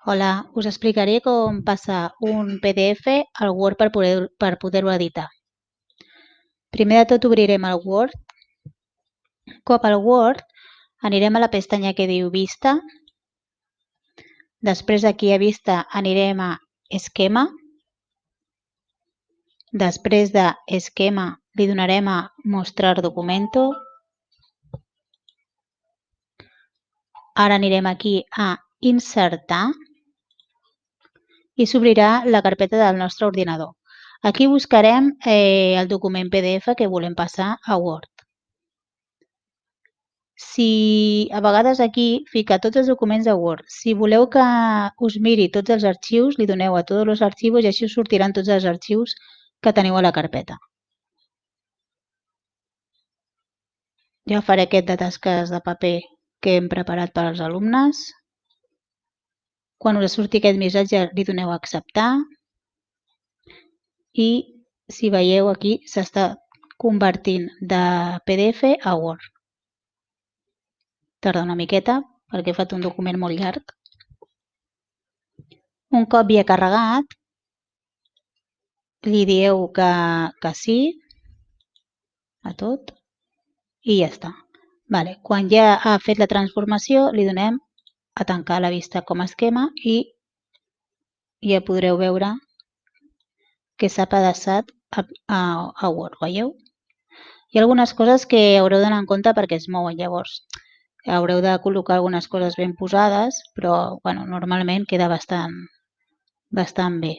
Hola, us explicaré com passar un PDF al Word per poder-ho editar. Primer de tot obrirem el Word. Cop al Word, anirem a la pestanya que diu Vista. Després aquí a Vista anirem a Esquema. Després de Esquema li donarem a Mostrar documento. Ara anirem aquí a Insertar i s'obrirà la carpeta del nostre ordinador. Aquí buscarem el document PDF que volem passar a Word. Si a vegades aquí fica tots els documents de Word. Si voleu que us miri tots els arxius, li doneu a tots els arxius i així us sortiran tots els arxius que teniu a la carpeta. Jo faré aquest de tasques de paper que hem preparat per als alumnes. Quan us surti aquest missatge li doneu a acceptar i si veieu aquí s'està convertint de PDF a Word. Tarda una miqueta perquè he fet un document molt llarg. Un cop ja carregat, li dieu que sí a tot i ja està. Vale. Quan ja ha fet la transformació, li donem a tancar la vista com a esquema i ja podreu veure que s'ha pedaçat a Word, veieu? Hi ha algunes coses que haureu d'anar en compte perquè es mouen, llavors haureu de col·locar algunes coses ben posades, però bueno, normalment queda bastant bé.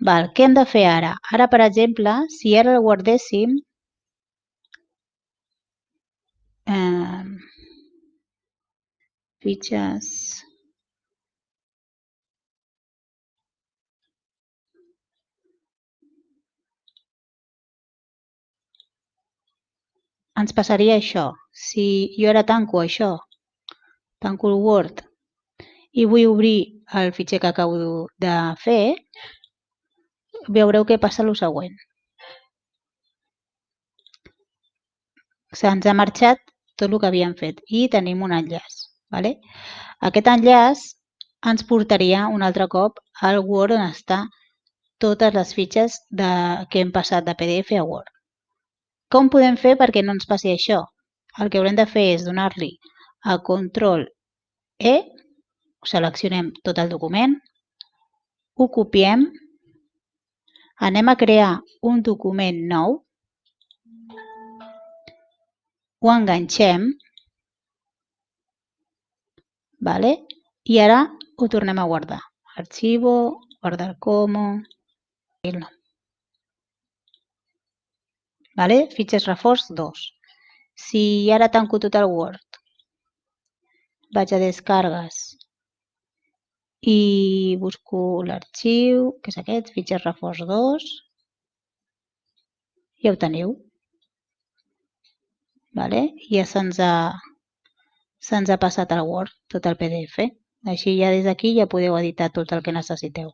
Val, què hem de fer ara? Ara, per exemple, si ara el guardéssim, fitxes, ens passaria això. Si jo ara tanco això, tanco el Word i vull obrir el fitxer que acabo de fer, veureu que passa el següent. Se'ns ha marxat tot el que havíem fet i tenim un enllaç. Vale? Aquest enllaç ens portaria un altre cop al Word on està totes les fitxes que hem passat de PDF a Word. Com podem fer perquè no ens passi això? El que haurem de fer és donar-li a Ctrl E, seleccionem tot el document, ho copiem, anem a crear un document nou, ho enganxem, vale? I ara ho tornem a guardar. Arxivo, guardar como, el nom. Vale? Fitxes reforç 2. Si ara tanco tot el Word, vaig a descargues i busco l'arxiu, que és aquest, fitxes reforç 2, ja ho teniu. Vale? Ja se'ns ha passat al Word tot el PDF. Així ja des d'aquí ja podeu editar tot el que necessiteu.